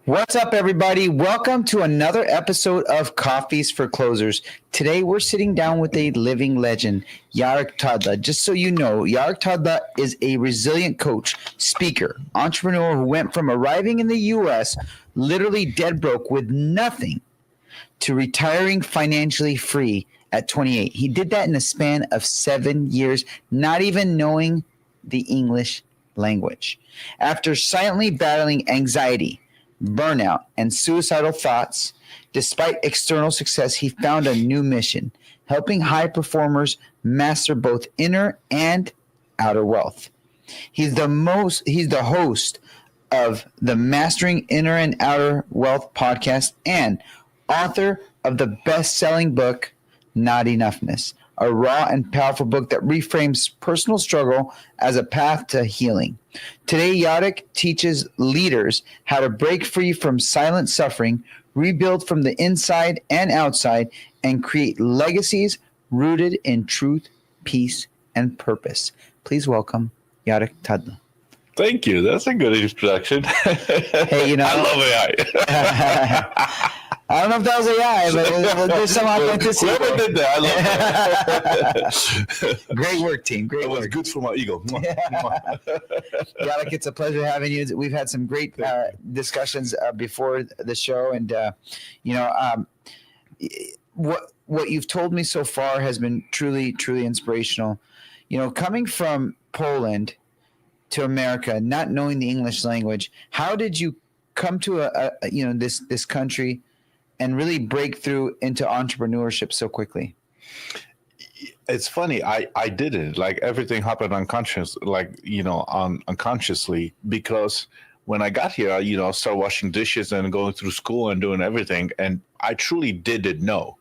What's up, everybody? Welcome to another episode of Coffees for Closers. Today, we're sitting down with a living legend, Jarek Tadla. Just so you know, Jarek Tadla is a resilient coach, speaker, entrepreneur who went from arriving in the U.S. literally dead broke with nothing to retiring financially free at 28. He did that in a span of 7 years, not even knowing the English language. After silently battling anxiety, burnout, and suicidal thoughts, despite external success, he found a new mission, helping high performers master both inner and outer wealth. He's the host of the Mastering Inner and Outer Wealth podcast and author of the best-selling book Not Enoughness, a raw and powerful book that reframes personal struggle as a path to healing. Today, Jarek teaches leaders how to break free from silent suffering, rebuild from the inside and outside, and create legacies rooted in truth, peace, and purpose. Please welcome Jarek Tadla. Thank you. That's a good introduction. Hey, I love AI. I don't know if that was AI, but there's some authenticity. Whoever did that, I love that. Great work, team. Great work. That was good for my ego. Jarek, it's a pleasure having you. We've had some great discussions before the show, and what you've told me so far has been truly, truly inspirational. You know, coming from Poland to America, not knowing the English language, how did you come to this country and really break through into entrepreneurship so quickly? It's funny. I did it. Like everything happened unconsciously, because when I got here, I started washing dishes and going through school and doing everything. And I truly didn't know.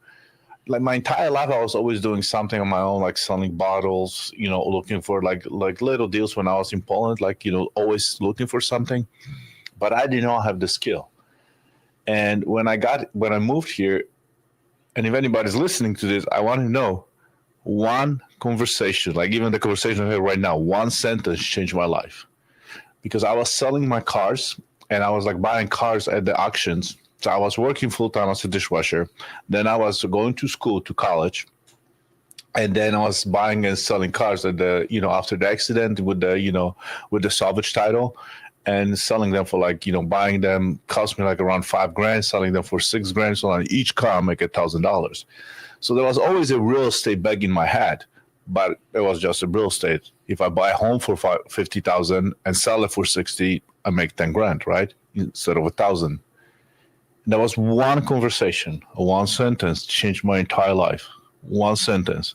Like my entire life, I was always doing something on my own, like selling bottles, looking for like little deals when I was in Poland, always looking for something. But I did not have the skill. And when I moved here, and if anybody's listening to this, I want to know one conversation, like even the conversation here right now, one sentence changed my life. Because I was selling my cars and I was like buying cars at the auctions. So I was working full time as a dishwasher. Then I was going to school, to college. And then I was buying and selling cars at after the accident with the salvage title. And selling them for buying them cost me like around $5,000, selling them for $6,000. So on each car, I make $1,000. So there was always a real estate bag in my head, but it was just a real estate. If I buy a home for $50,000 and sell it for 60, I make $10,000, right? Instead of $1,000. And there was one conversation, one sentence changed my entire life. One sentence.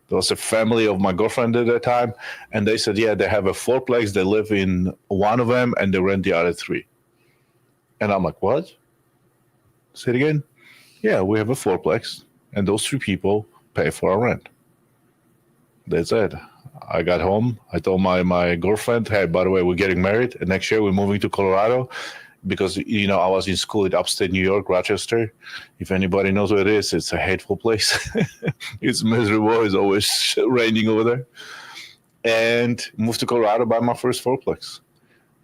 There was a family of my girlfriend at the time, and they said, yeah, they have a fourplex. They live in one of them, and they rent the other three. And I'm like, what? Say it again? Yeah, we have a fourplex, and those three people pay for our rent. That's it. I got home. I told my girlfriend, hey, by the way, we're getting married, and next year we're moving to Colorado. Because, I was in school in upstate New York, Rochester. If anybody knows what it is, it's a hateful place. It's miserable. It's always raining over there. And moved to Colorado, buy my first fourplex.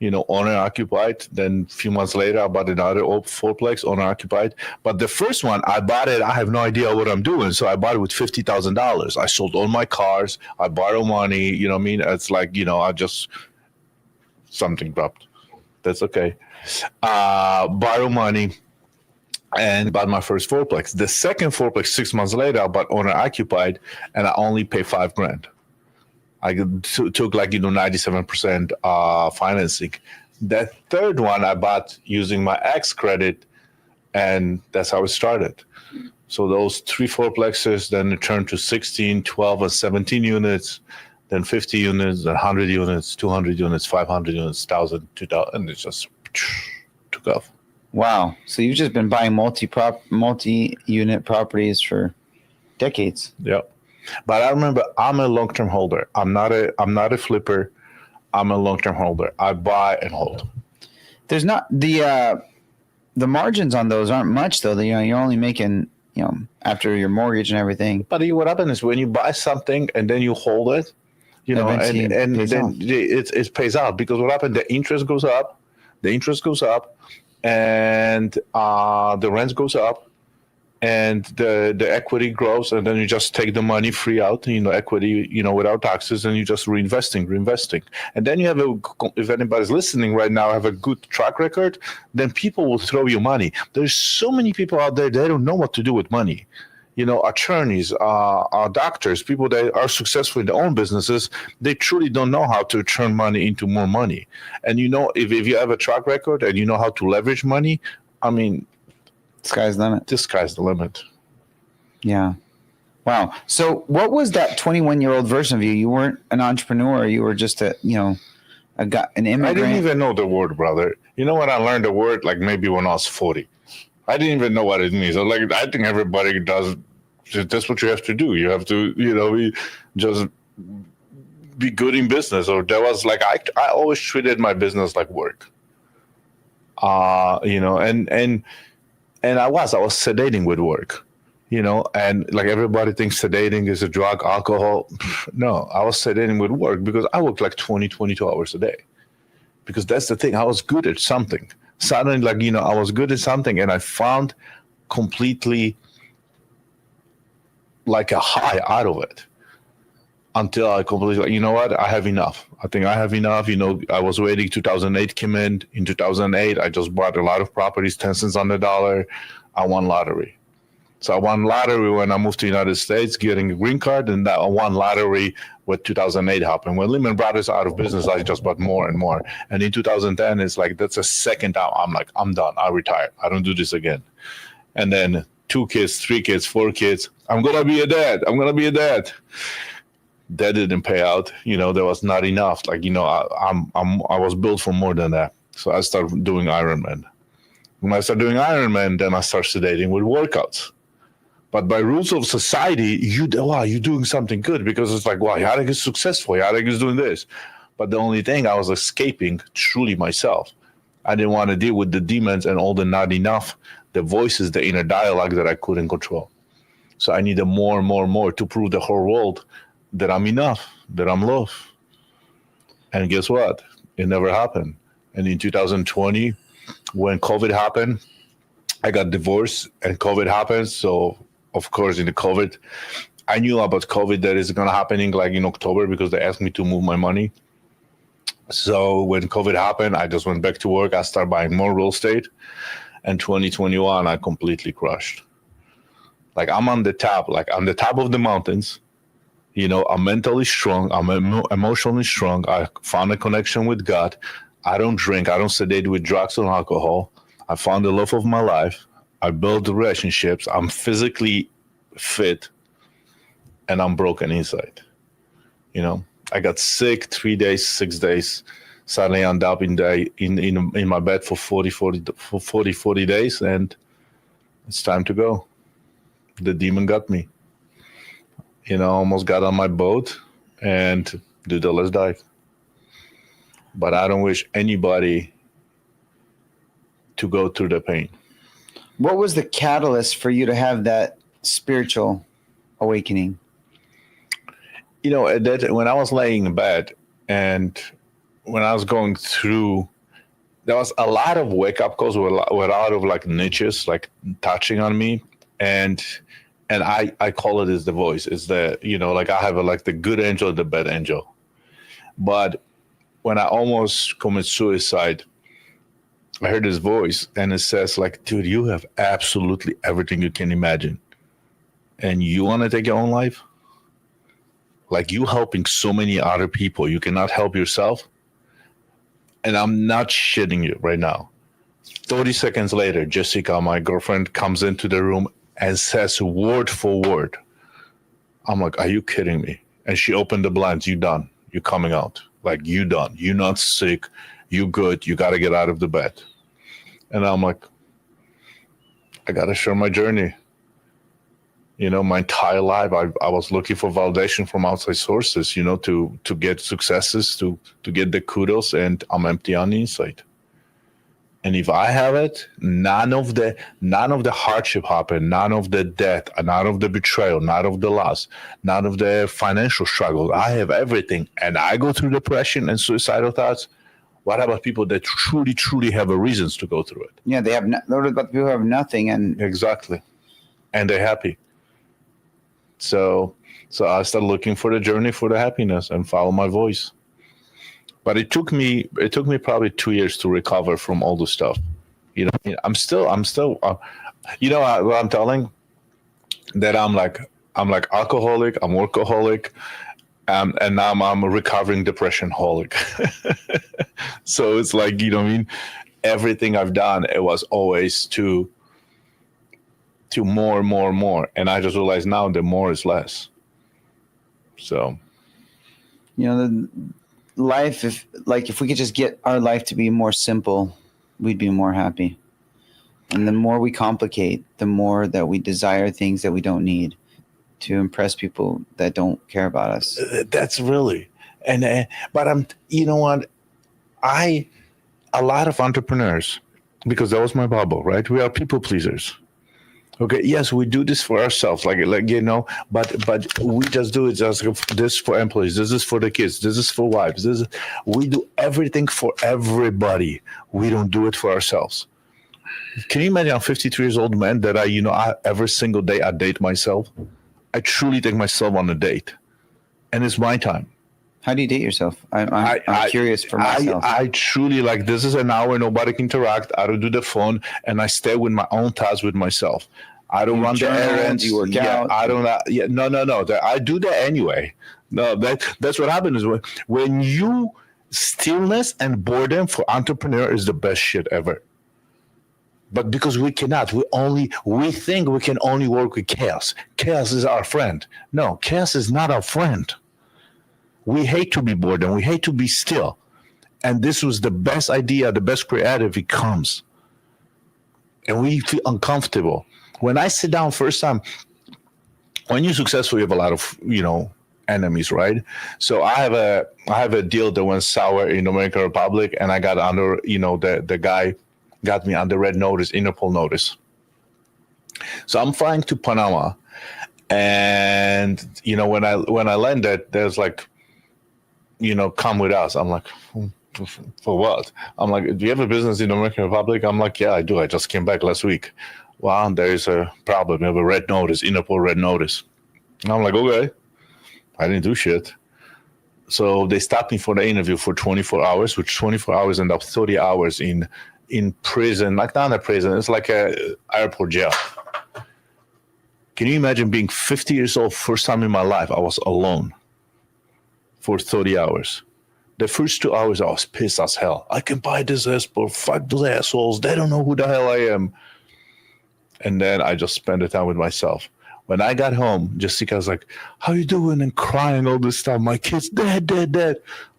Owner-occupied. Then a few months later, I bought another fourplex, owner-occupied. But the first one, I bought it. I have no idea what I'm doing. So I bought it with $50,000. I sold all my cars. I borrowed money. You know what I mean? It's like, something dropped. That's okay. Borrow money and bought my first fourplex. The second fourplex, 6 months later, I bought owner occupied, and I only paid $5,000. I took 97% financing. That third one I bought using my X credit, and that's how it started. So those 3 fourplexes then turned to 16, 12, and 17 units. Then 50 units, then 100 units, 200 units, 500 units, 1,000, 2,000, and it just took off. Wow. So you've just been buying multi-unit properties for decades. Yeah. But I remember I'm a long-term holder. I'm not a flipper. I'm a long-term holder. I buy and hold. There's not the margins on those aren't much though. You're only making, after your mortgage and everything. But what happens is when you buy something and then you hold it, and then it pays out, because what happened, the interest goes up, and the rent goes up, and the equity grows, and then you just take the money free out, equity, without taxes, and you just reinvesting. And then you have if anybody's listening right now, have a good track record, then people will throw you money. There's so many people out there, they don't know what to do with money. Attorneys, doctors, people that are successful in their own businesses, they truly don't know how to turn money into more money. And if you have a track record and you know how to leverage money, I mean, sky's the limit. The sky's the limit. Yeah. Wow. So what was that 21-year-old version of you? You weren't an entrepreneur. You were just an immigrant. I didn't even know the word, brother. You know when I learned the word, like maybe when I was 40. I didn't even know what it means. I think everybody does. That's what you have to do. You have to, just be good in business. Or there was I always treated my business like work. And I was sedating with work, and like everybody thinks sedating is a drug, alcohol. No, I was sedating with work because I worked like 22 hours a day. Because that's the thing. I was good at something. Suddenly, I was good at something, and I found completely like a high out of it until I completely, you know what, I have enough. I think I have enough. I was waiting. 2008 came in. In 2008, I just bought a lot of properties, 10 cents on the dollar. I won lottery. So I won lottery when I moved to the United States, getting a green card, and I won lottery when 2008 happened. When Lehman Brothers out of business, I just bought more and more. And in 2010, it's like, that's a second time. I'm like, I'm done. I retire. I don't do this again. And then 2 kids, 3 kids, 4 kids. I'm going to be a dad. That didn't pay out. There was not enough. I was built for more than that. So I started doing Ironman. When I started doing Ironman, then I started sedating with workouts. But by rules of society, you're doing something good because it's like, wow, Jarek is successful. Jarek is doing this. But the only thing, I was escaping truly myself. I didn't want to deal with the demons and all the not enough, the voices, the inner dialogue that I couldn't control. So I needed more and more and more to prove the whole world that I'm enough, that I'm love. And guess what? It never happened. And in 2020, when COVID happened, I got divorced and COVID happened. So, of course, in the COVID, I knew about COVID that is going to happen in October because they asked me to move my money. So when COVID happened, I just went back to work. I started buying more real estate. And 2021, I completely crushed. I'm on the top of the mountains. I'm mentally strong. I'm emotionally strong. I found a connection with God. I don't drink. I don't sedate with drugs or alcohol. I found the love of my life. I built relationships. I'm physically fit, and I'm broken inside. I got sick 3 days, 6 days. Suddenly I ended up in my bed for 40 days, and it's time to go. The demon got me. Almost got on my boat and did the let's dive. But I don't wish anybody to go through the pain. What was the catalyst for you to have that spiritual awakening? When I was laying in bed and when I was going through, there was a lot of wake-up calls with a lot of niches, touching on me. And I call it as the voice. It's the, I have the good angel and the bad angel. But when I almost commit suicide, I heard this voice and it says dude, you have absolutely everything you can imagine. And you want to take your own life? You helping so many other people, you cannot help yourself? And I'm not shitting you right now. 30 seconds later, Jessica, my girlfriend, comes into the room and says word for word. I'm like, are you kidding me? And she opened the blinds. You done. You're coming out. You done. You're not sick. You good. You got to get out of the bed. And I'm like, I got to share my journey. My entire life, I was looking for validation from outside sources, to get successes, to get the kudos, and I'm empty on the inside. And if I have it, none of the hardship happened, none of the death, none of the betrayal, none of the loss, none of the financial struggle. I have everything, and I go through depression and suicidal thoughts. What about people that truly have a reasons to go through it? Yeah, they have. What about the people who have nothing? And Exactly, and they're happy. So I started looking for the journey for the happiness and follow my voice. But it took me probably 2 years to recover from all the stuff. You know, I'm still, you know, what I'm telling that I'm like alcoholic, I'm workaholic, and now I'm a recovering depression holic. So it's like, you know what I mean? Everything I've done, it was always to more. And I just realized now the more is less. So, you know, the life, if we could just get our life to be more simple, we'd be more happy. And the more we complicate, the more that we desire things that we don't need to impress people that don't care about us. That's really, but you know what? A lot of entrepreneurs, because that was my bubble, right? We are people pleasers. Okay, yes, we do this for ourselves, like you know, but we just do it just this for employees, this is for the kids, this is for wives, we do everything for everybody. We don't do it for ourselves. Can you imagine? I'm 53 years old man that every single day I date myself. I truly take myself on a date, and it's my time. How do you date yourself? I'm curious for myself. I truly like, this is an hour, nobody can interact. I don't do the phone, and I stay with my own tasks with myself. I don't run the errands. You work out. I don't. No. I do that anyway. No, that's what happens is when you stillness and boredom for entrepreneur is the best shit ever. But because we cannot, we think we can only work with chaos. Chaos is our friend. No, chaos is not our friend. We hate to be bored and we hate to be still. And this was the best idea, the best creative it comes. And we feel uncomfortable. When I sit down first time, when you're successful, you have a lot of, enemies, right? So I have a deal that went sour in Dominican Republic, and I got under, the guy got me under red notice, Interpol notice. So I'm flying to Panama, and when I landed, there's like, come with us. I'm like, for what? I'm like, do you have a business in the Dominican Republic? I'm like, yeah, I do. I just came back last week. Well, there is a problem. You have a red notice, Interpol red notice. And I'm like, okay. I didn't do shit. So they stopped me for the interview for 24 hours, which 24 hours end up 30 hours in prison. Like, not a prison. It's like a airport jail. Can you imagine being 50 years old, first time in my life, I was alone for 30 hours. The first 2 hours, I was pissed as hell. I can buy this airport, fuck those assholes. They don't know who the hell I am. And then I just spent the time with myself. When I got home, Jessica was like, how you doing? And crying all this stuff. My kid's dead.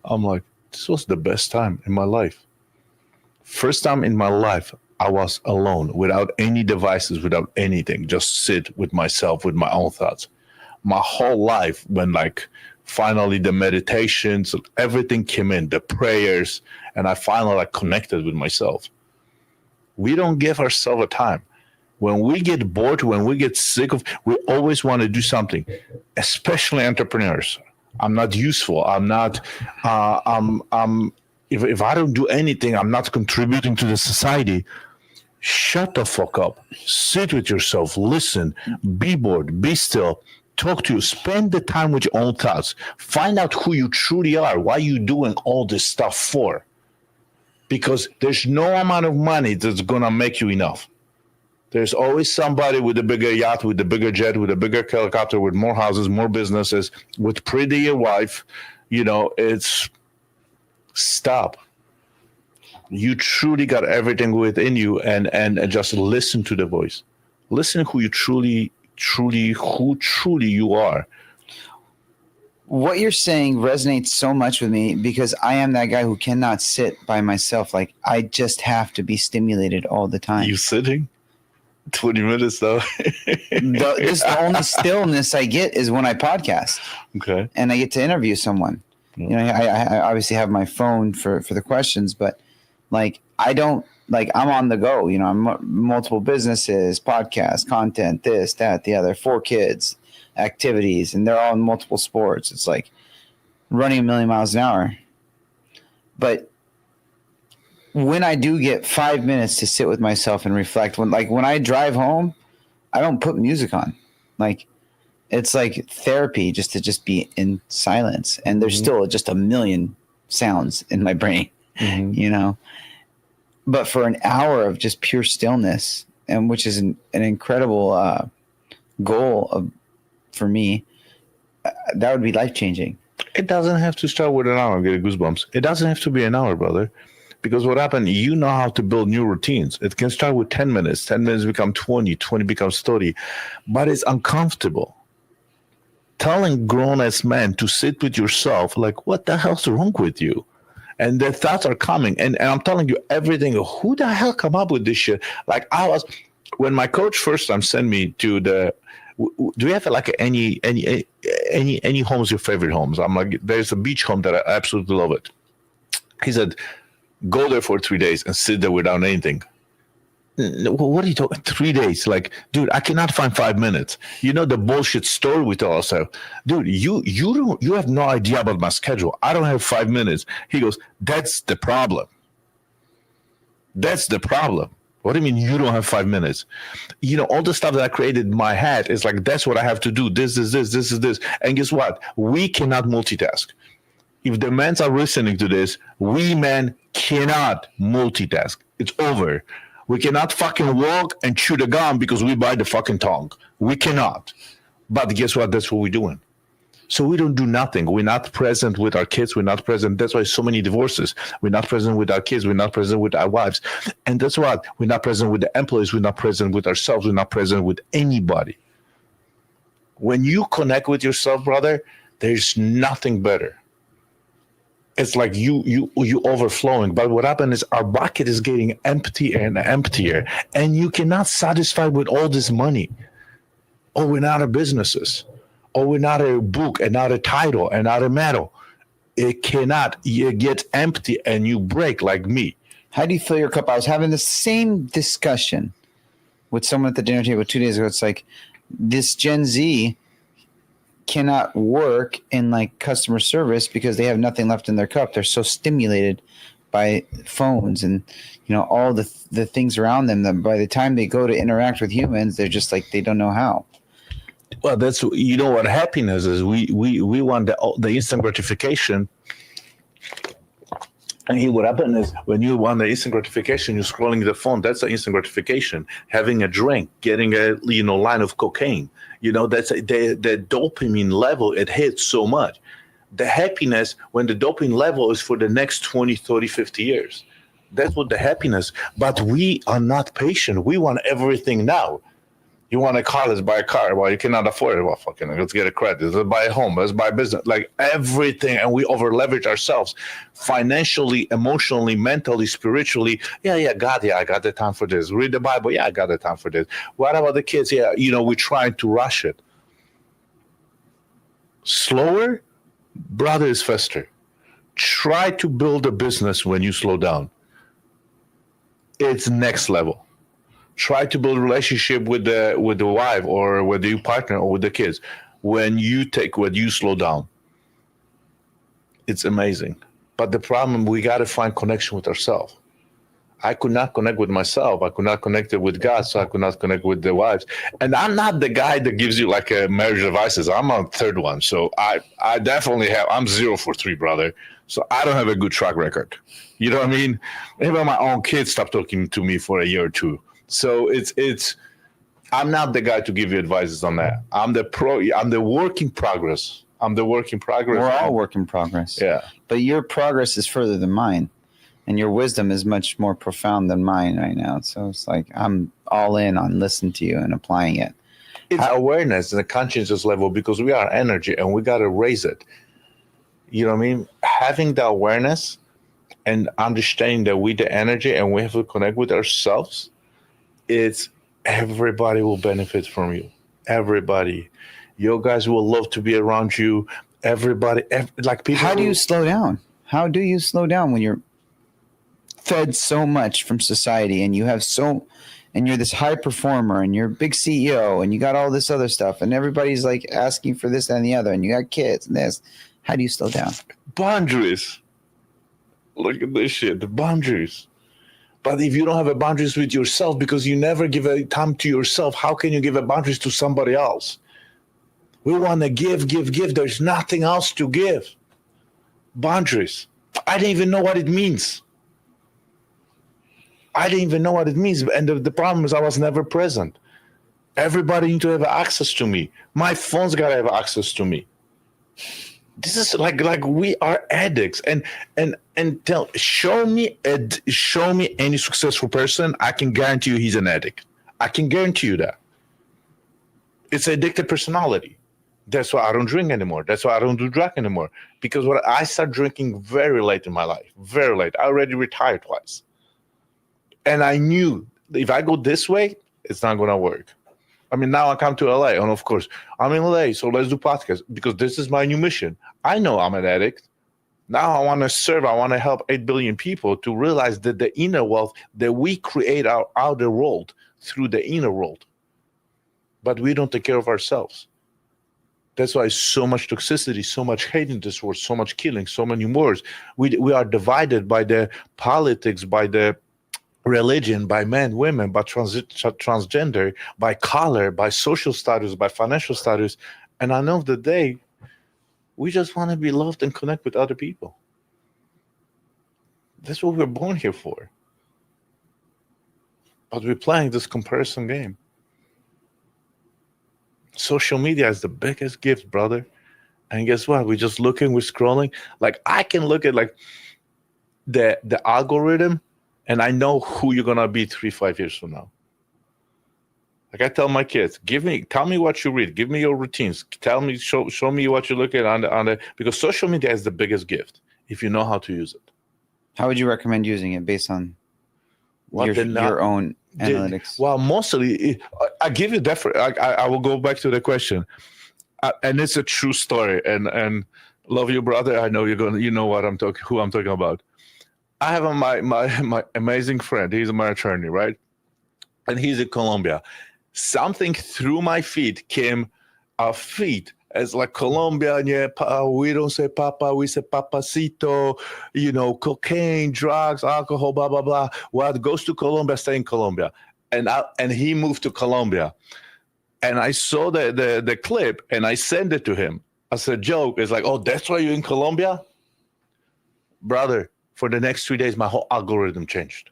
I'm like, this was the best time in my life. First time in my life, I was alone, without any devices, without anything. Just sit with myself, with my own thoughts. My whole life, when finally the meditations, everything came in, the prayers, and I finally connected with myself. We don't give ourselves a time. When we get bored, when we get sick we always want to do something, especially entrepreneurs. I'm not useful. I'm not, if I don't do anything, I'm not contributing to the society. Shut the fuck up. Sit with yourself. Listen. Be bored. Be still. Talk to you. Spend the time with your own thoughts. Find out who you truly are. Why you doing all this stuff for? Because there's no amount of money that's going to make you enough. There's always somebody with a bigger yacht, with a bigger jet, with a bigger helicopter, with more houses, more businesses, with prettier wife. It's stop. You truly got everything within you, and just listen to the voice. Listen who you truly you are. What you're saying resonates so much with me, because I am that guy who cannot sit by myself. Like, I just have to be stimulated all the time. You sitting? 20 minutes though. The only stillness I get is when I podcast. Okay. And I get to interview someone. I obviously have my phone for the questions, but I don't, I'm on the go. I'm multiple businesses, podcasts, content, this, that, the other, 4 kids, activities, and they're all in multiple sports. It's like running a million miles an hour. But when I do get 5 minutes to sit with myself and reflect, when I drive home, I don't put music on. Like, it's like therapy just to just be in silence. And there's still just a million sounds in my brain, you know. But for an hour of just pure stillness, and which is an incredible goal for me, that would be life-changing. It doesn't have to start with an hour. I'm getting goosebumps. It doesn't have to be an hour, brother. Because what happened, you know how to build new routines. It can start with 10 minutes. 10 minutes become 20. 20 becomes 30. But it's uncomfortable. Telling grown-ass men to sit with yourself, like, what the hell's wrong with you? And the thoughts are coming. And I'm telling you everything. Who the hell come up with this shit? Like, when my coach first time sent me to do you have like any homes, your favorite homes? I'm like, there's a beach home that I absolutely love it. He said, go there for 3 days and sit there without anything. What are you talking? 3 days? Like, dude, I cannot find 5 minutes. You know the bullshit story we tell ourselves. Dude, you have no idea about my schedule. I don't have 5 minutes. He goes, that's the problem. That's the problem. What do you mean you don't have 5 minutes? You know, all the stuff that I created in my head is like, that's what I have to do. This is this. And guess what? We cannot multitask. If the men are listening to this, we men cannot multitask. It's over. We cannot fucking walk and chew the gum because we bite the fucking tongue. We cannot. But guess what? That's what we're doing. So we don't do nothing. We're not present with our kids. We're not present. That's why so many divorces. We're not present with our kids. We're not present with our wives. And that's what? We're not present with the employees. We're not present with ourselves. We're not present with anybody. When you connect with yourself, brother, there's nothing better. It's like you overflowing. But what happened is our bucket is getting emptier and emptier. And you cannot satisfy with all this money. Oh, we're not a businesses. Oh, we're not a book and not a title and not a medal. It cannot. You get empty and you break like me. How do you fill your cup? I was having the same discussion with someone at the dinner table 2 days ago. It's like this Gen Z cannot work in like customer service because they have nothing left in their cup. They're so stimulated by phones and, you know, all the things around them that by the time they go to interact with humans, they're just like, they don't know how. Well, that's, you know what happiness is. We want the instant gratification. And what happened is when you want the instant gratification, you're scrolling the phone. That's the instant gratification. Having a drink, getting a line of cocaine. You know, that's the dopamine level. It hits so much. The happiness when the dopamine level is for the next 20, 30, 50 years. That's what the happiness. But we are not patient. We want everything now. You want a car, let's buy a car. Well, you cannot afford it. Well, fucking, let's get a credit. Let's buy a home. Let's buy a business. Like everything. And we over leverage ourselves financially, emotionally, mentally, spiritually. Yeah, God, I got the time for this. Read the Bible. Yeah, I got the time for this. What about the kids? Yeah, we're trying to rush it. Slower, brother, is faster. Try to build a business when you slow down. It's next level. Try to build a relationship with the wife or with your partner or with the kids. When you slow down, it's amazing. But the problem, we got to find connection with ourselves. I could not connect with myself. I could not connect with God, so I could not connect with the wives. And I'm not the guy that gives you like a marriage advices. I'm on third one. So I definitely I'm 0 for 3, brother. So I don't have a good track record. You know what I mean? Even my own kids stopped talking to me for a year or two. So I'm not the guy to give you advices on that. I'm the work in progress. We're all work in progress. Yeah. But your progress is further than mine. And your wisdom is much more profound than mine right now. So it's like I'm all in on listening to you and applying it. It's awareness and the consciousness level because we are energy and we got to raise it. You know what I mean? Having the awareness and understanding that we the energy and we have to connect with ourselves, it's everybody will benefit from you. Everybody. You guys will love to be around you. Everybody, like people. How do you slow down? How do you slow down when you're fed so much from society and you have and you're this high performer and you're a big CEO and you got all this other stuff and everybody's like asking for this and the other and you got kids and this. How do you slow down? Boundaries. Look at this shit. The boundaries. But if you don't have a boundaries with yourself, because you never give a time to yourself, how can you give a boundaries to somebody else? We want to give. There's nothing else to give. Boundaries. I didn't even know what it means. And the problem is I was never present. Everybody need to have access to me. My phone's got to have access to me. This is like we are addicts. And show me any successful person. I can guarantee you he's an addict. I can guarantee you that. It's addicted personality. That's why I don't drink anymore. That's why I don't do drug anymore. Because when I started drinking very late in my life, very late. I already retired twice. And I knew if I go this way, it's not going to work. I mean, now I come to LA, and of course, I'm in LA, so let's do podcasts because this is my new mission. I know I'm an addict. Now I want to serve. I want to help 8 billion people to realize that the inner wealth, that we create our outer world through the inner world. But we don't take care of ourselves. That's why so much toxicity, so much hate in this world, so much killing, so many wars. We are divided by the politics, by the religion, by men, women, by transgender, by color, by social status, by financial status. And at the end of the day, we just want to be loved and connect with other people. That's what we're born here for. But we're playing this comparison game. Social media is the biggest gift, brother. And guess what? We're just looking, we're scrolling. Like I can look at like the algorithm, and I know who you're gonna be 3-5 years from now. Like I tell my kids, tell me what you read, give me your routines, show me what you look at on the because social media is the biggest gift if you know how to use it. How would you recommend using it based on your own analytics? Well, mostly I give you different. I will go back to the question, and it's a true story. And love you, brother. I know you know what who I'm talking about. I have my amazing friend. He's my attorney, right? And he's in Colombia. Something through my feet came. Our feet as like Colombia. Yeah, we don't say papa, we say papacito. Cocaine, drugs, alcohol, blah blah blah. What goes to Colombia, stay in Colombia. And he moved to Colombia. And I saw the clip and I sent it to him. As a joke, it's like, oh, that's why you're in Colombia, brother. For the next 3 days, my whole algorithm changed.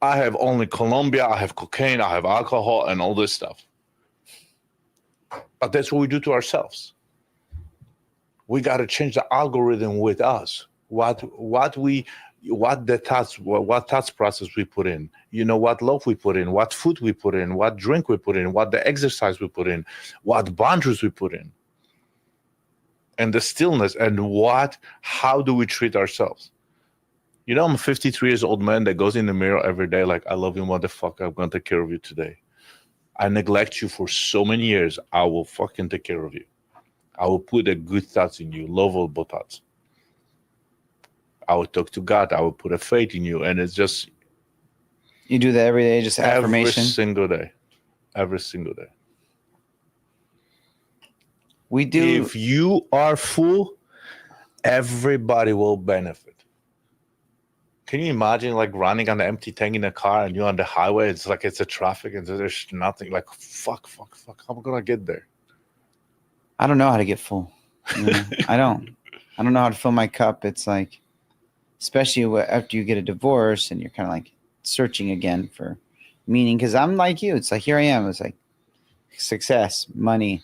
I have only Colombia, I have cocaine, I have alcohol, and all this stuff. But that's what we do to ourselves. We got to change the algorithm with us. What thoughts process we put in. What love we put in, what food we put in, what drink we put in, what the exercise we put in, what boundaries we put in. And the stillness and how do we treat ourselves? I'm a 53 years old man that goes in the mirror every day like, I love you, motherfucker. I'm going to take care of you today. I neglect you for so many years. I will fucking take care of you. I will put the good thoughts in you, lovable thoughts. I will talk to God. I will put a faith in you. And it's just... You do that every day, just affirmation? Every single day. We do. If you are full, everybody will benefit. Can you imagine like running on the empty tank in a car and you're on the highway? It's like it's a traffic and there's nothing. Like fuck. How am I gonna get there? I don't know how to get full. I don't know how to fill my cup. It's like, especially after you get a divorce and you're kind of like searching again for meaning. Because I'm like you. It's like here I am. It's like success, money,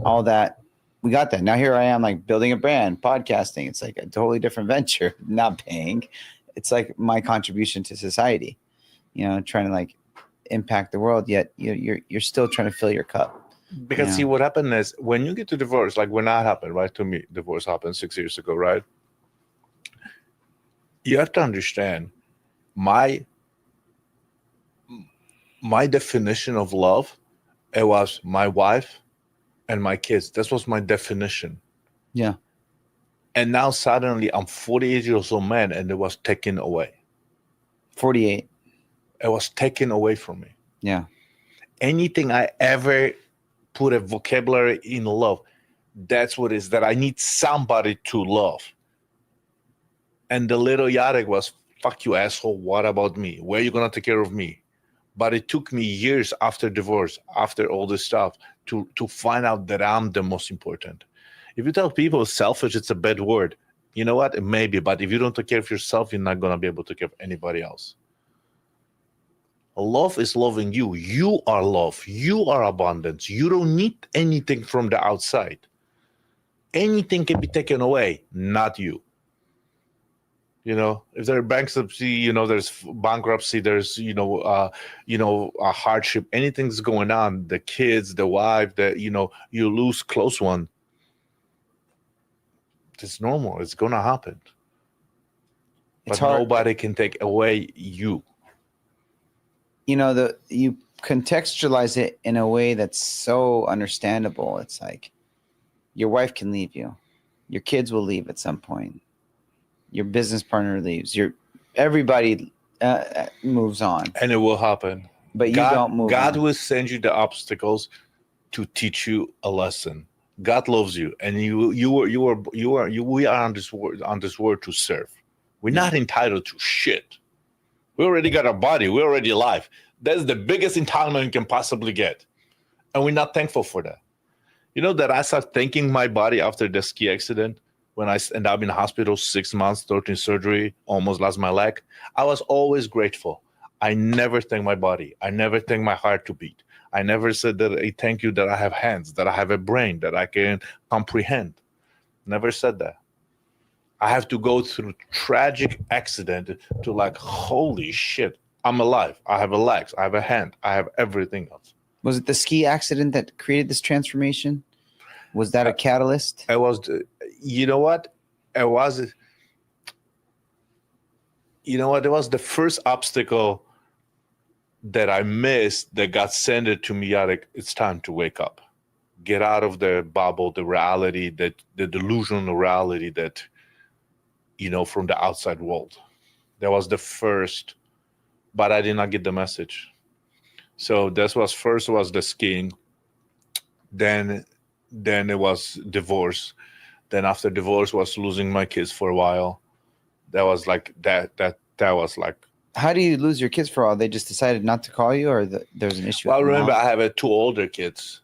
all that. We got that. Now here I am, like building a brand, podcasting. It's like a totally different venture. Not paying. It's like my contribution to society, trying to like impact the world. Yet you're still trying to fill your cup. Because see, what happened is when you get to divorce, like when that happened, right? To me, divorce happened 6 years ago, right? You have to understand my definition of love. It was my wife and my kids. This was my definition. Yeah. And now suddenly I'm 48 years old man and it was taken away. 48. It was taken away from me. Yeah. Anything I ever put a vocabulary in love, that's what it is, that I need somebody to love. And the little Jarek was fuck you, asshole. What about me? Where are you going to take care of me? But it took me years after divorce, after all this stuff, to find out that I'm the most important. If you tell people selfish, it's a bad word. You know what? It may be, but if you don't take care of yourself, you're not going to be able to take care of anybody else. Love is loving you. You are love. You are abundance. You don't need anything from the outside. Anything can be taken away, not you. If there's bankruptcy, there's bankruptcy, there's, a hardship, anything's going on, the kids, the wife, you lose close one. It's normal. It's going to happen. But nobody can take away you. You contextualize it in a way that's so understandable. It's like your wife can leave you. Your kids will leave at some point. Your business partner leaves. Everybody moves on. And it will happen. But you don't move God on. will send you the obstacles to teach you a lesson. God loves you, and we are on this world to serve. We're not entitled to shit. We already got a body. We're already alive. That's the biggest entitlement you can possibly get. And we're not thankful for that. You know that I started thanking my body after the ski accident when I ended up in the hospital 6 months, 13 surgery, almost lost my leg. I was always grateful. I never thanked my body. I never thanked my heart to beat. I never said that I thank you that I have hands, that I have a brain, that I can comprehend. Never said that. I have to go through tragic accident to like, holy shit, I'm alive. I have a leg, I have a hand, I have everything else. Was it the ski accident that created this transformation? Was that a catalyst? It was, you know what? It was the first obstacle that I missed that God sent it to me, Jarek. It's time to wake up. Get out of the bubble, the reality, the delusional reality that, from the outside world. That was the first, but I did not get the message. So this was first was the skiing. Then it was divorce. Then after divorce was losing my kids for a while. That was like that was like. How do you lose your kids for a while? They just decided not to call you, or there's an issue? Well, remember, I have two older kids.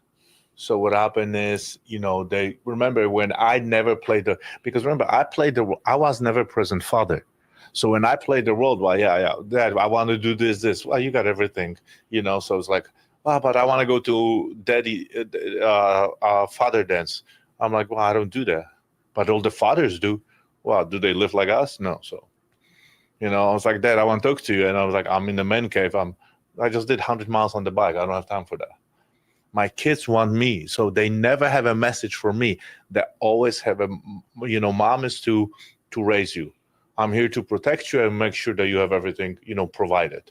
So what happened is, they remember when I never played because remember, I was never present father. So when I played the role, well, yeah, Dad, I want to do this. Well, you got everything, So it's like, well, but I want to go to daddy, father dance. I'm like, well, I don't do that. But all the fathers do. Well, do they live like us? No. So, I was like, Dad, I want to talk to you. And I was like, I'm in the man cave. I just did 100 miles on the bike. I don't have time for that. My kids want me. So they never have a message for me. They always have mom is to raise you. I'm here to protect you and make sure that you have everything, provided.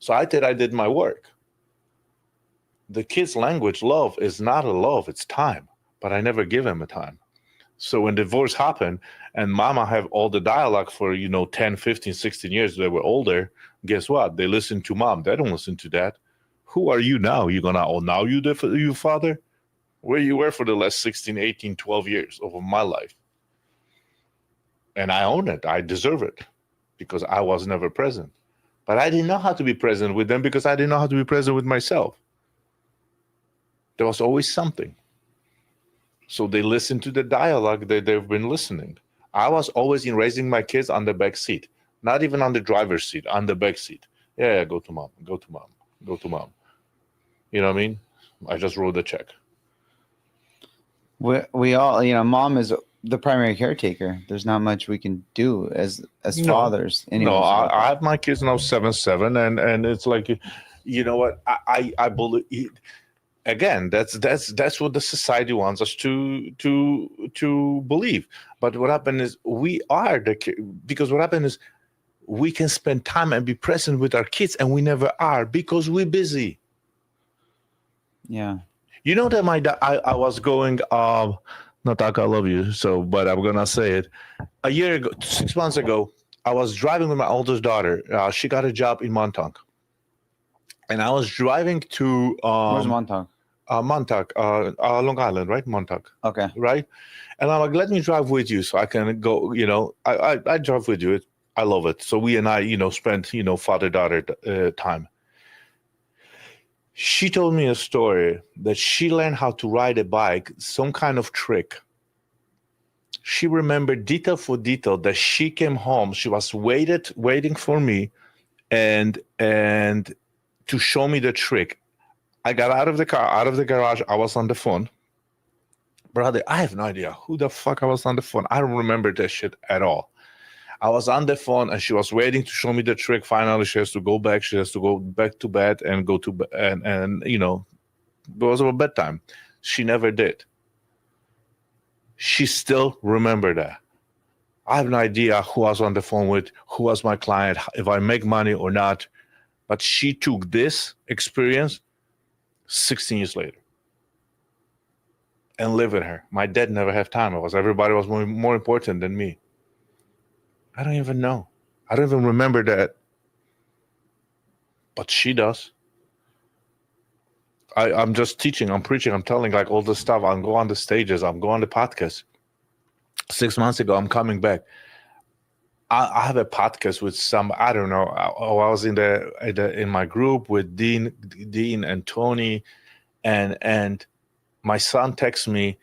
So I did my work. The kids' language, love, is not a love, it's time. But I never give them a time. So when divorce happened and mama have all the dialogue for, 10, 15, 16 years, they were older, guess what? They listen to mom. They don't listen to dad. Who are you now? You're going to, now you father? Where you were for the last 16, 18, 12 years of my life. And I own it. I deserve it because I was never present. But I didn't know how to be present with them because I didn't know how to be present with myself. There was always something. So they listen to the dialogue that they've been listening. I was always in raising my kids on the back seat, not even on the driver's seat, on the back seat. Yeah, go to mom, go to mom, go to mom. You know what I mean? I just wrote the check. We all, mom is the primary caretaker. There's not much we can do as fathers. No, I have my kids now 7, and it's like, you know what? I believe. Again, that's what the society wants us to believe. But what happened is because what happened is we can spend time and be present with our kids, and we never are because we're busy. Yeah. You know that I was going not like I love you, but I'm gonna say it. A year ago, 6 months ago, I was driving with my oldest daughter. She got a job in Montauk. And I was driving to where's Montauk? Montauk, Long Island, right? Montauk. Okay. Right? And I'm like, let me drive with you so I can go, I drive with you. I love it. So we and I, spent, father-daughter time. She told me a story that she learned how to ride a bike, some kind of trick. She remembered detail for detail that she came home. She was waiting for me and to show me the trick. I got out of the car, out of the garage. I was on the phone. Brother, I have no idea who the fuck I was on the phone. I don't remember that shit at all. I was on the phone and she was waiting to show me the trick. Finally, she has to go back. She has to go back to bed and go to and it was about bedtime. She never did. She still remembered that. I have no idea who I was on the phone with, who was my client, if I make money or not. But she took this experience 16 years later and lived with her. My dad never had time. Everybody was more important than me. I don't even know. I don't even remember that. But she does. I'm just teaching, I'm preaching, I'm telling like all this stuff. I'm going on the stages, I'm going on the podcast. 6 months ago, I'm coming back. I have a podcast with some, I don't know. I was in my group with Dean and Tony, and my son texts me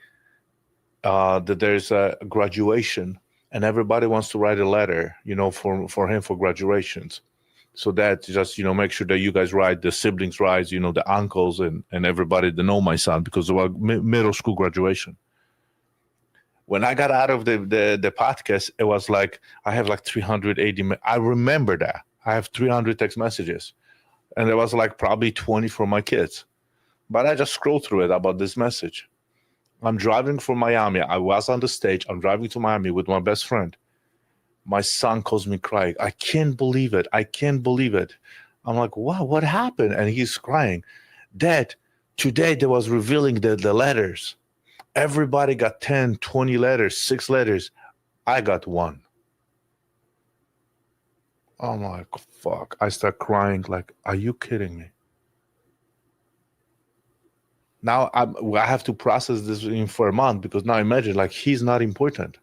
that there's a graduation, and everybody wants to write a letter, for him for graduations. So that just, make sure that you guys write, the siblings write, the uncles and everybody that know my son, because of our middle school graduation. When I got out of the podcast, it was like, I have like 380. I remember that. I have 300 text messages. And there was like probably 20 from my kids. But I just scrolled through it about this message. I'm driving from Miami. I was on the stage. I'm driving to Miami with my best friend. My son calls me crying. I can't believe it. I can't believe it. I'm like, wow, what happened? And he's crying. Dad, today they was revealing the letters. Everybody got 10, 20 letters, 6 letters. I got 1. I'm like, fuck. I start crying like, are you kidding me? Now I have to process this for a month, because now imagine, like, he's not important.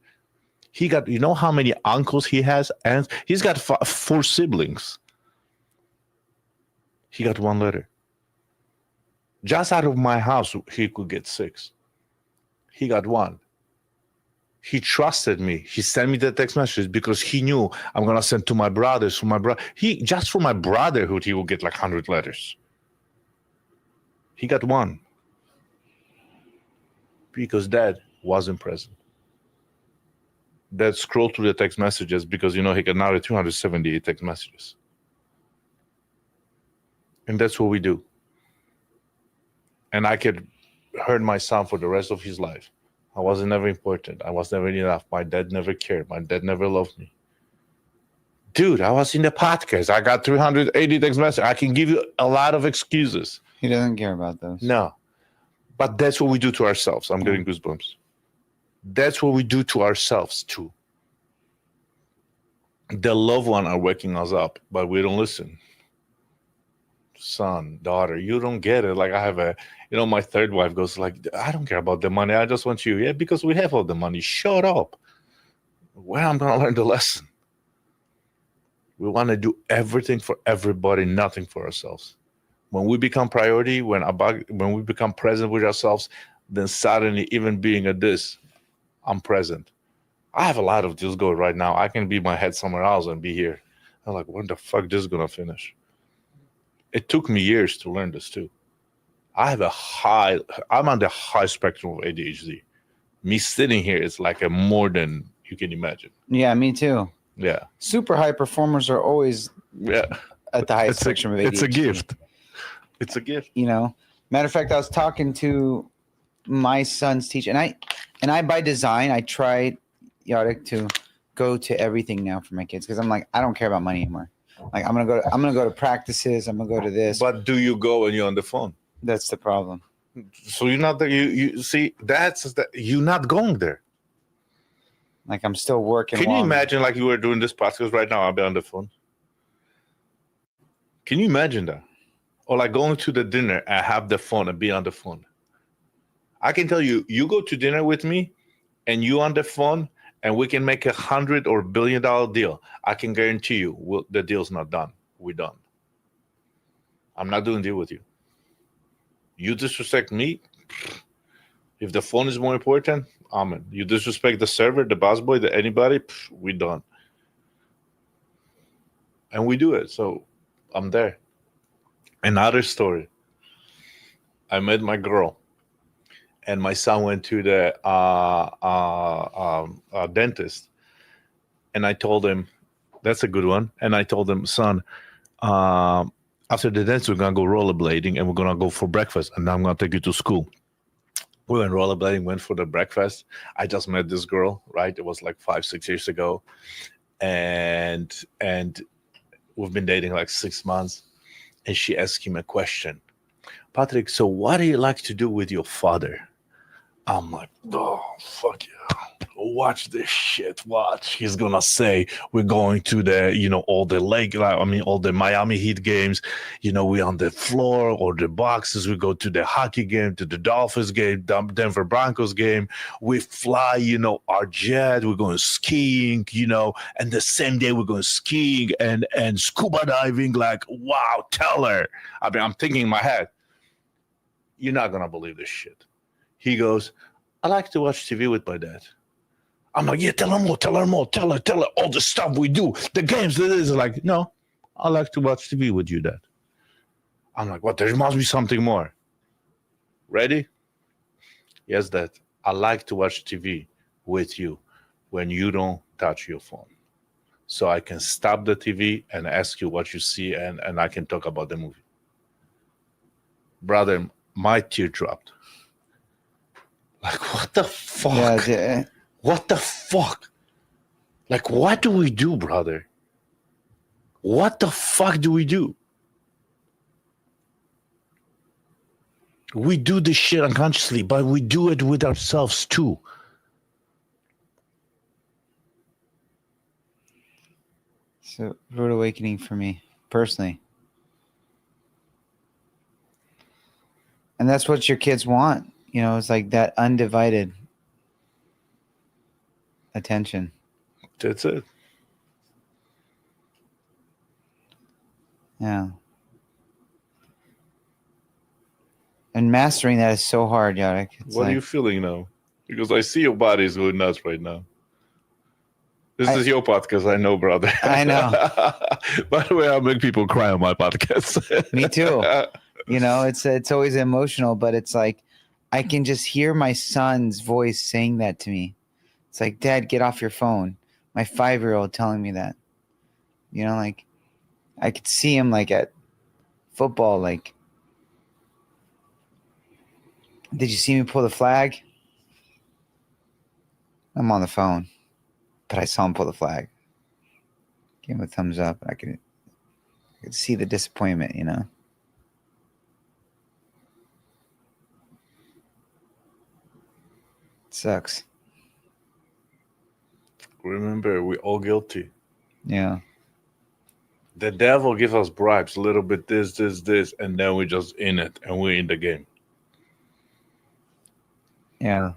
He got, how many uncles he has? And he's got 4 siblings. He got 1 letter. Just out of my house, he could get 6. He got 1. He trusted me. He sent me the text message because he knew I'm going to send to my brothers. Just for my brotherhood, he will get like 100 letters. He got 1. Because Dad wasn't present. Dad scrolled through the text messages because, he got now 278 text messages. And that's what we do. And I could hurt my son for the rest of his life. I wasn't never important. I was never enough. My dad never cared. My dad never loved me. Dude, I was in the podcast. I got 380 text messages. I can give you a lot of excuses. He doesn't care about those. No. But that's what we do to ourselves. I'm getting goosebumps. That's what we do to ourselves too. The loved one are waking us up, but we don't listen. Son, daughter, you don't get it. Like I have my third wife goes like, I don't care about the money. I just want you. Yeah, because we have all the money. Shut up. Well, I'm going to learn the lesson. We want to do everything for everybody, nothing for ourselves. When we become priority, when we become present with ourselves, then suddenly, even being at this, I'm present. I have a lot of this going right now. I can be my head somewhere else and be here. I'm like, when the fuck this is going to finish? It took me years to learn this too. I'm on the high spectrum of ADHD. Me sitting here is like a more than you can imagine. Yeah, me too. Yeah. Super high performers are always at the high spectrum of ADHD. It's a gift. It's a gift. Matter of fact, I was talking to my son's teacher, and I by design, I tried, Jarek, to go to everything now for my kids, because I'm like, I don't care about money anymore. Like I'm gonna go to practices. I'm gonna go to this. But do you go when you're on the phone? That's the problem. So you're not there. You see, you're not going there. Like I'm still working. Can you imagine, like you were doing this podcast right now? I'll be on the phone. Can you imagine that? Or like going to the dinner and have the phone and be on the phone. I can tell you, you go to dinner with me, and you on the phone, and we can make $100 or $1 billion deal. I can guarantee you, the deal's not done. We're done. I'm not doing a deal with you. You disrespect me. If the phone is more important, amen. You disrespect the server, the busboy, anybody, we done. And we do it. So I'm there. Another story. I met my girl, and my son went to the dentist, and I told him, that's a good one. And I told him, son, after the dentist, we're gonna go rollerblading, and we're gonna go for breakfast, and I'm gonna take you to school. We went rollerblading, went for the breakfast. I just met this girl, right? It was like 5-6 years ago, and we've been dating like 6 months. And she asked him a question, Patrick, so what do you like to do with your father? I'm like, oh, fuck yeah. Watch this shit. Watch. He's going to say, we're going to the, all the all the Miami Heat games. We're on the floor or the boxes. We go to the hockey game, to the Dolphins game, Denver Broncos game. We fly, our jet. We're going skiing, and the same day we're going skiing and scuba diving. Like, wow, tell her. I'm thinking in my head, you're not going to believe this shit. He goes, I like to watch TV with my dad. I'm like, yeah, tell her more. Tell her all the stuff we do, the games. Like, no, I like to watch TV with you, dad. I'm like, what? There must be something more. Ready? Yes, dad. I like to watch TV with you when you don't touch your phone. So I can stop the TV and ask you what you see, and I can talk about the movie. Brother, my tear dropped. Like, what the fuck? Yeah. What the fuck? Like, what do we do, brother? What the fuck do we do? We do this shit unconsciously, but we do it with ourselves too. So, rude awakening for me, personally. And that's what your kids want. It's like that undivided attention. That's it. Yeah. And mastering that is so hard, Jarek. What are you feeling now? Because I see your body is going nuts right now. This is your podcast, I know, brother. I know. By the way, I make people cry on my podcast. Me too. It's always emotional, but it's like I can just hear my son's voice saying that to me. It's like, Dad, get off your phone. My 5-year-old telling me that. Like I could see him like at football, like, did you see me pull the flag? I'm on the phone, but I saw him pull the flag. Give him a thumbs up. I could see the disappointment, It sucks. Remember, we're all guilty. Yeah. The devil gives us bribes, a little bit this, and then we're just in it, and we're in the game. Yeah.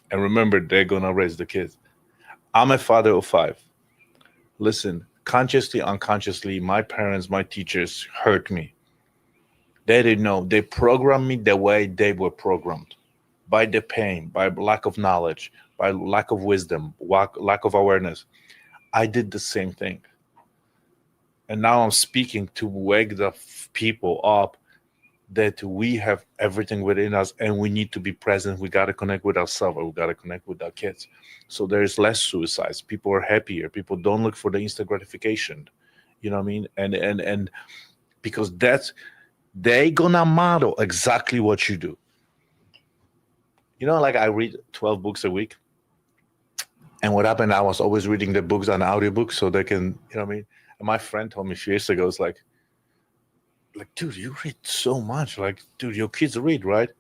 And remember, they're going to raise the kids. I'm a father of 5. Listen, consciously, unconsciously, my parents, my teachers hurt me. They didn't know. They programmed me the way they were programmed. By the pain, by lack of knowledge, by lack of wisdom, lack of awareness. I did the same thing. And now I'm speaking to wake the people up that we have everything within us and we need to be present. We got to connect with ourselves. We got to connect with our kids. So there's less suicides. People are happier. People don't look for the instant gratification. You know what I mean? And because they gonna model exactly what you do. Like I read 12 books a week. And what happened, I was always reading the books on audiobooks so they can, And my friend told me a few years ago, it's like, dude, you read so much. Like, dude, your kids read, right?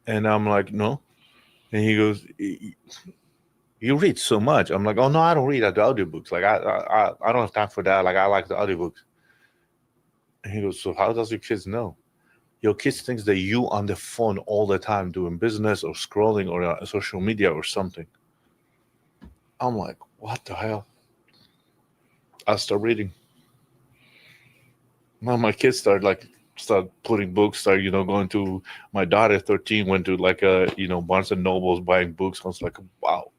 And I'm like, no. And he goes, you read so much. I'm like, oh, no, I don't read the audiobooks. Like, I don't have time for that. Like, I like the audiobooks. And he goes, so how does your kids know? Your kids thinks that you on the phone all the time doing business or scrolling or social media or something. I'm like, what the hell? I start reading. Now my kids start putting books, start going to my daughter 13 went to like a Barnes and Nobles buying books. I was like, wow.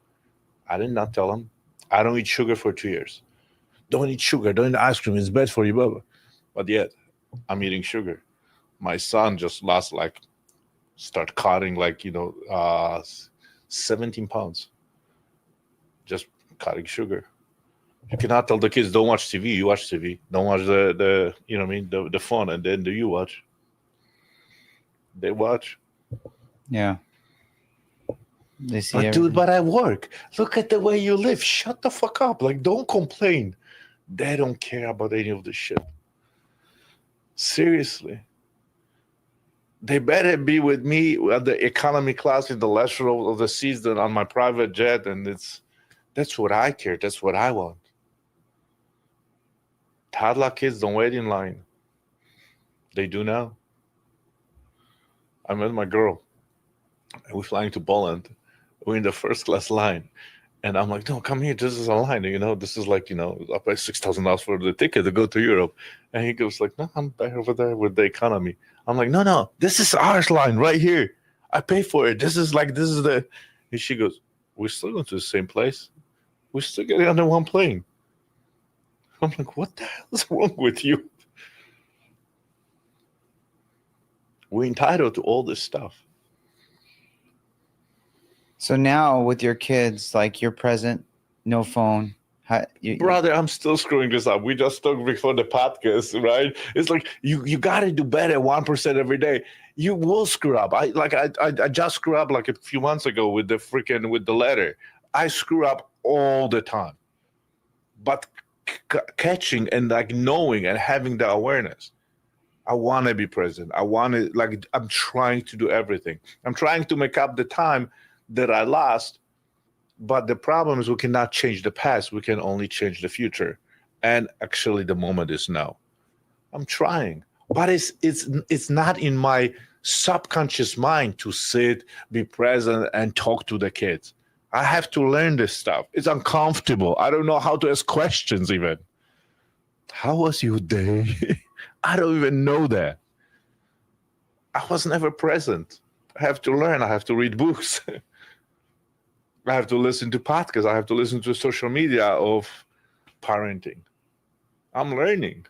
I did not tell them. I don't eat sugar for 2 years. Don't eat sugar. Don't eat ice cream. It's bad for you, blah, blah. But yet, I'm eating sugar. My son just lost start cutting 17 pounds. Just cutting sugar. You cannot tell the kids don't watch TV. You watch TV. Don't watch the what I mean, the phone, and then do you watch? They watch. Yeah. They see But dude, everything. but I work. Look at the way you live. Shut the fuck up. Like, don't complain. They don't care about any of this shit. Seriously. They better be with me at the economy class in the last row of the seats than on my private jet, and that's what I care. That's what I want. Tadla kids don't wait in line. They do now. I met my girl. We're flying to Poland. We're in the first class line. And I'm like, no, come here. This is a line. This is I pay $6,000 for the ticket to go to Europe. And he goes like, no, I'm back over there with the economy. I'm like, no, this is ours line right here. I pay for it. This is the. And she goes, we're still going to the same place. We're still getting on the one plane. I'm like, what the hell is wrong with you? We're entitled to all this stuff. So now with your kids, like you're present, no phone. Brother, I'm still screwing this up. We just talked before the podcast, right? It's like you got to do better 1% every day. You will screw up. I just screw up like a few months ago with the letter. I screw up all the time. But catching and knowing and having the awareness. I want to be present. I'm trying to do everything. I'm trying to make up the time that I lost. But the problem is we cannot change the past. We can only change the future. And actually the moment is now. I'm trying. But it's not in my subconscious mind to sit, be present, and talk to the kids. I have to learn this stuff. It's uncomfortable. I don't know how to ask questions even. How was your day? I don't even know that. I was never present. I have to learn. I have to read books. I have to listen to podcasts. I have to listen to social media of parenting. I'm learning.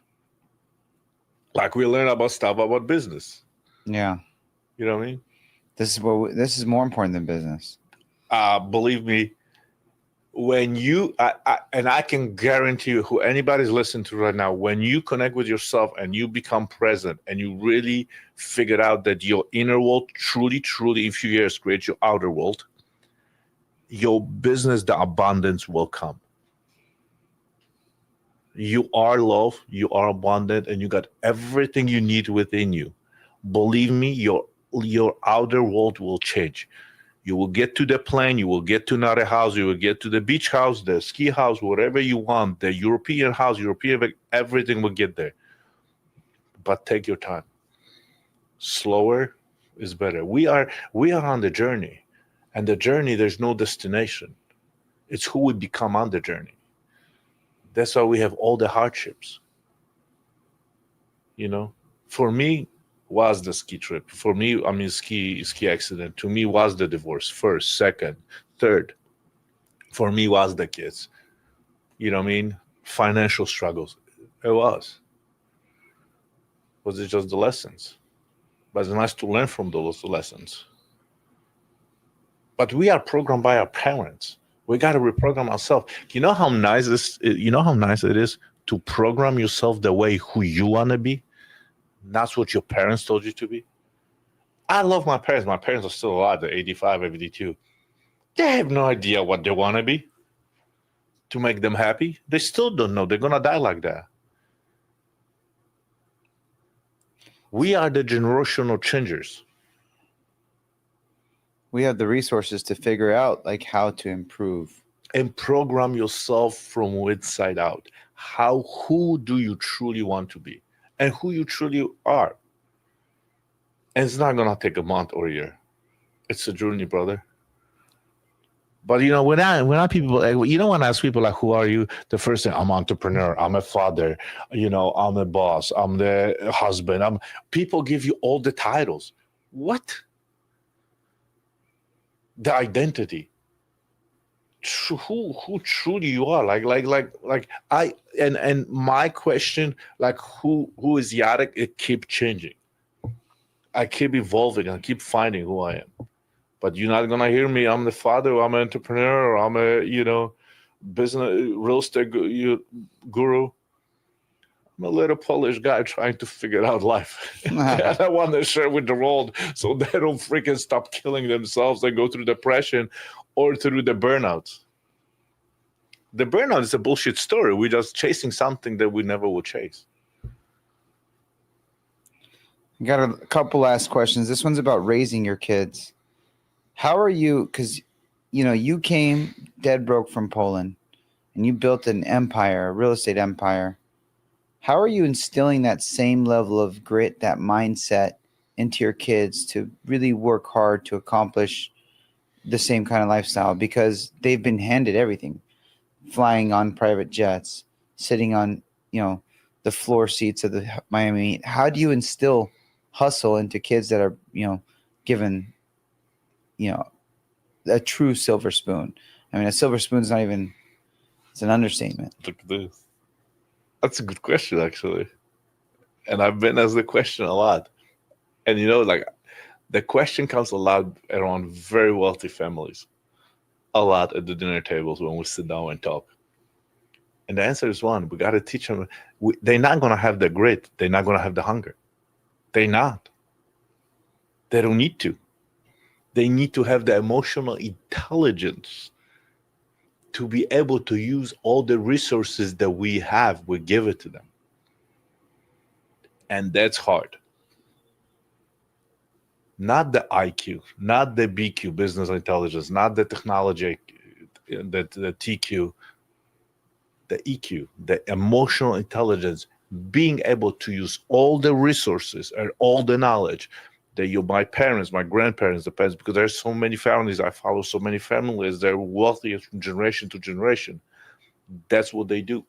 Like we learn about stuff about business. Yeah. You know what I mean? This is more important than business. Believe me, when I can guarantee you, who anybody's listening to right now, when you connect with yourself and you become present and you really figure out that your inner world truly, truly in a few years creates your outer world, your business, the abundance will come. You are love, you are abundant, and you got everything you need within you. Believe me, your outer world will change. You will get to the plane, you will get to another house, you will get to the beach house, the ski house, whatever you want, the European house, everything will get there. But take your time. Slower is better. We are on the journey. And the journey, there's no destination. It's who we become on the journey. That's why we have all the hardships. For me, was the ski trip. For me, ski accident. To me, was the divorce. First, second, third. For me, was the kids. You know what I mean? Financial struggles. It was. Was it just the lessons? But it's nice to learn from those lessons. But we are programmed by our parents. We got to reprogram ourselves. You know how nice it is to program yourself the way who you want to be? That's what your parents told you to be. I love my parents. My parents are still alive. They're 85, 82. They have no idea what they want to be to make them happy. They still don't know. They're going to die like that. We are the generational changers. We have the resources to figure out how to improve. And program yourself from inside out. Who do you truly want to be? And who you truly are. And it's not going to take a month or a year. It's a journey, brother. But when I people when I ask people like, who are you? The first thing, I'm entrepreneur, I'm a father, I'm a boss, I'm the husband. I'm People give you all the titles. What? The identity. Who truly you are? Like I and my question, like who is Yarek? It keep changing. I keep evolving. I keep finding who I am. But you're not gonna hear me. I'm the father. I'm an entrepreneur. I'm a business real estate guru. I'm a little Polish guy trying to figure out life. And I want to share with the world so they don't freaking stop killing themselves and go through depression or through the burnout. The burnout is a bullshit story. We're just chasing something that we never will chase. Got a couple last questions. This one's about raising your kids. How are you? Because, you came dead broke from Poland and you built an empire, a real estate empire. How are you instilling that same level of grit, that mindset into your kids to really work hard to accomplish the same kind of lifestyle? Because they've been handed everything, flying on private jets, sitting on, the floor seats of the Miami Heat. How do you instill hustle into kids that are, given, a true silver spoon? I mean, a silver spoon is not even, it's an understatement. Look at this. That's a good question, actually. And I've been asked the question a lot. And like the question comes a lot around very wealthy families, a lot at the dinner tables when we sit down and talk. And the answer is one: we got to teach them. They're not going to have the grit. They're not going to have the hunger. They're not. They don't need to. They need to have the emotional intelligence to be able to use all the resources that we have. We give it to them. And that's hard. Not the IQ, not the BQ, business intelligence, not the technology, the TQ, the EQ, the emotional intelligence, being able to use all the resources and all the knowledge that my parents, my grandparents, the parents, because there's so many families, I follow so many families, they're wealthy from generation to generation. That's what they do.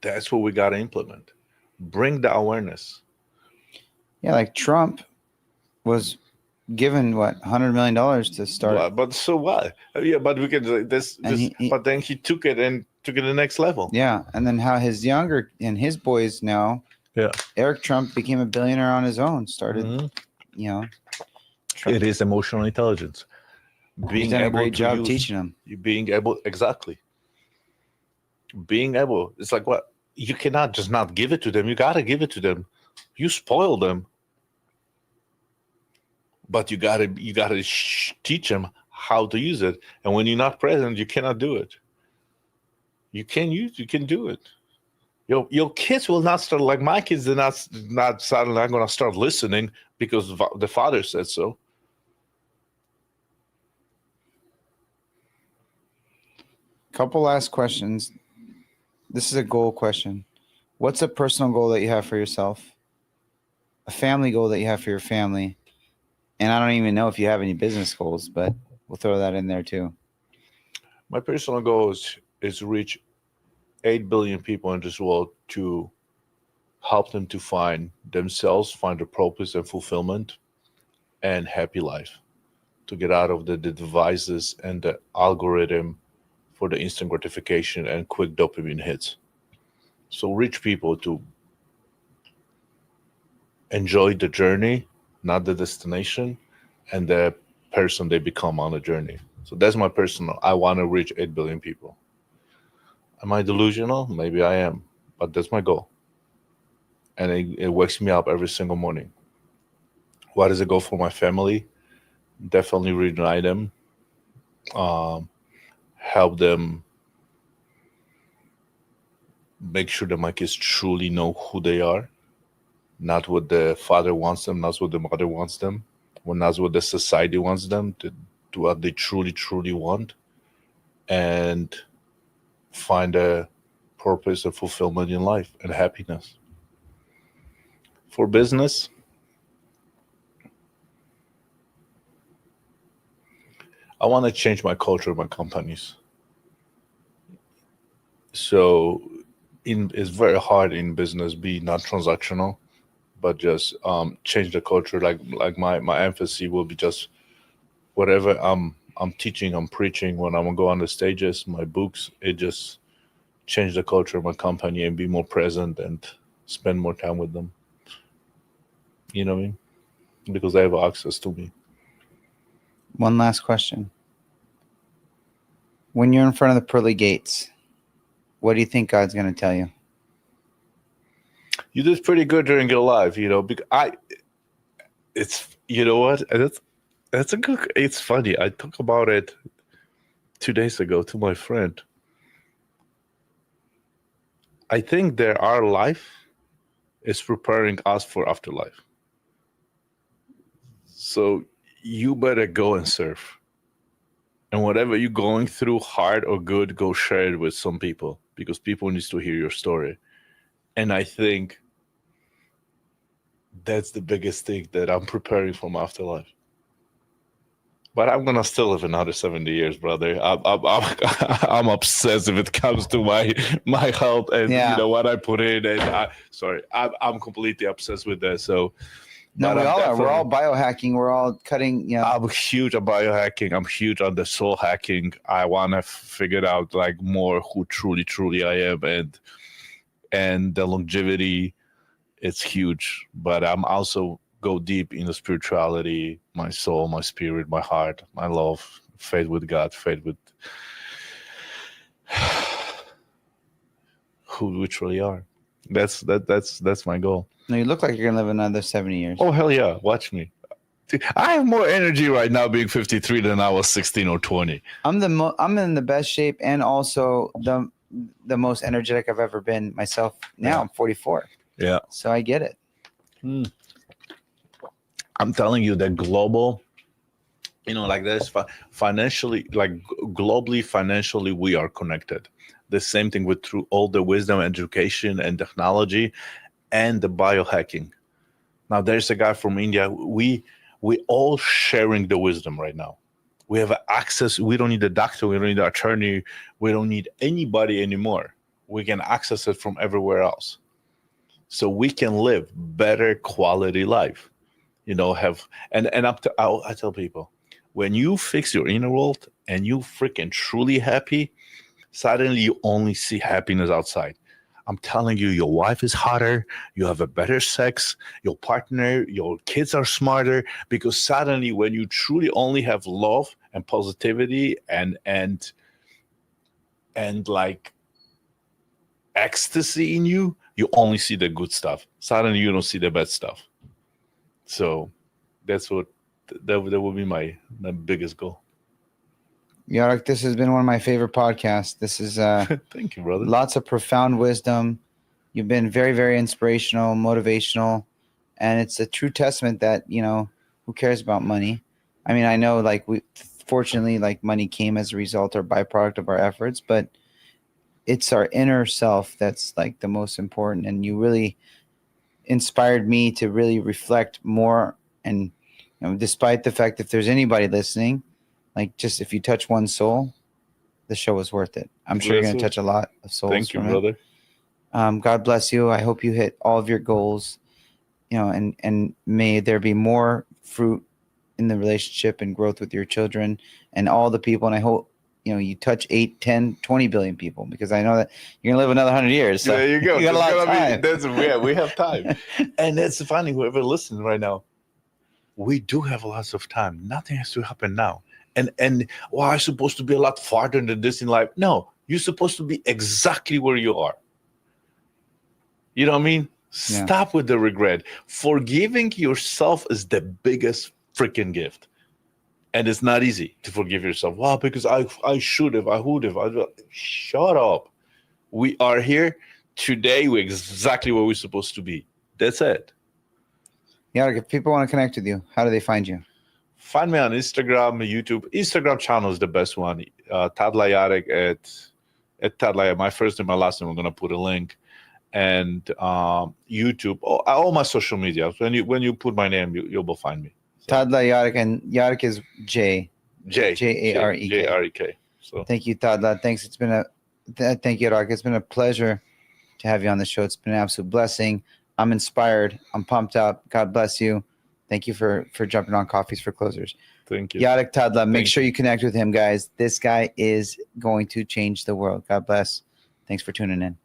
That's what we got to implement. Bring the awareness. Yeah, like Trump was given what $100 million to start. But so what? Yeah, but we can this. But then he took it to the next level. Yeah, and then how his younger and his boys now. Yeah, Eric Trump became a billionaire on his own. Started, It is emotional intelligence. He's done a great job teaching them. Being able, exactly. Being able, it's like what you cannot just not give it to them. You gotta give it to them. You spoil them. But you gotta teach them how to use it. And when you're not present, you cannot do it. You can do it. Your kids will not start like my kids. They're not suddenly not gonna start listening because the father said so. Couple last questions. This is a goal question. What's a personal goal that you have for yourself? A family goal that you have for your family? And I don't even know if you have any business goals, but we'll throw that in there too. My personal goal is to reach 8 billion people in this world, to help them to find themselves, find their purpose and fulfillment and happy life, to get out of the devices and the algorithm for the instant gratification and quick dopamine hits. So reach people to enjoy the journey, not the destination, and the person they become on the journey. So that's my personal. I want to reach 8 billion people. Am I delusional? Maybe I am, but that's my goal. And it wakes me up every single morning. What is a goal for my family? Definitely reunite them, help them make sure that my kids truly know who they are, not what the father wants them, not what the mother wants them, or not what the society wants them to what they truly, truly want, and find a purpose and fulfillment in life and happiness. For business, I want to change my culture of my companies. So it's very hard in business be not transactional, but just change the culture. Like my emphasis will be just whatever I'm teaching, I'm preaching when I'm gonna go on the stages, my books, it just change the culture of my company and be more present and spend more time with them. You know what I mean? Because they have access to me. One last question. When you're in front of the pearly gates, what do you think God's going to tell you? You did pretty good during your life, you know. Because it's you know what? That's a good. It's funny. I talked about it 2 days ago to my friend. I think that our life is preparing us for afterlife. So you better go and serve. And whatever you're going through, hard or good, go share it with some people because people needs to hear your story. And I think that's the biggest thing that I'm preparing for my afterlife. But I'm gonna still live another 70 years, brother. I'm obsessed if it comes to my health and you know what I put in. And I'm completely obsessed with that. So no, we all are. We're all biohacking. We're all cutting. Yeah, I'm huge on biohacking. I'm huge on the soul hacking. I want to figure out like more who truly I am, and the longevity. It's huge. But I'm also go deep in the spirituality, my soul, my spirit, my heart, my love, faith with God, faith with who we truly are. That's my goal. No, you look like you're gonna live another 70 years. Oh hell yeah! Watch me. I have more energy right now being 53 than I was 16 or 20. I'm in the best shape and also the most energetic I've ever been myself. Now I'm 44. Yeah. So I get it. I'm telling you that global, like this financially, like globally, financially, we are connected. The same thing with through all the wisdom, education, and technology, and the biohacking. Now, there's a guy from India. We all sharing the wisdom right now. We have access. We don't need a doctor. We don't need an attorney. We don't need anybody anymore. We can access it from everywhere else. So we can live better quality life. I tell people, when you fix your inner world and you freaking truly happy, suddenly you only see happiness outside. I'm telling you, your wife is hotter, you have a better sex, your partner, your kids are smarter, because suddenly when you truly only have love and positivity and like ecstasy in you, you only see the good stuff. Suddenly you don't see the bad stuff. So that would be my biggest goal. Jarek, this has been one of my favorite podcasts. This is thank you, brother. Lots of profound wisdom. You've been very, very inspirational, motivational, and it's a true testament that, who cares about money? I mean, I know fortunately, money came as a result or byproduct of our efforts, but it's our inner self that's like the most important. And you really inspired me to really reflect more. And despite the fact that if there's anybody listening, just if you touch one soul, the show was worth it. I'm sure you're going to touch a lot of souls. Thank you, brother. God bless you. I hope you hit all of your goals, and may there be more fruit in the relationship and growth with your children and all the people. And I hope, you touch 8, 10, 20 billion people, because I know that you're going to live another 100 years. So there you go. You got a lot of time. We have time. And that's funny, whoever listening right now, we do have lots of time. Nothing has to happen now. And I'm supposed to be a lot farther than this in life. No, you're supposed to be exactly where you are. You know what I mean? Yeah. Stop with the regret. Forgiving yourself is the biggest freaking gift. And it's not easy to forgive yourself. Wow, because I should have, I would have. Shut up. We are here today. We're exactly where we're supposed to be. That's it. Yeah, if people want to connect with you, how do they find you? Find me on Instagram, YouTube. Instagram channel is the best one. Tadla Jarek at Tadla. My first and my last name. I'm gonna put a link. And YouTube, all my social media. When you put my name, you'll find me. So. Tadla Jarek, and Jarek is J. Jarek. Jarek. So Thank you, Tadla. Thanks. Thank you, Jarek. It's been a pleasure to have you on the show. It's been an absolute blessing. I'm inspired. I'm pumped up. God bless you. Thank you for jumping on Coffees for Closers. thank you. Jarek Tadla. Make Thank sure you connect with him, guys. This guy is going to change the world. God bless. Thanks for tuning in.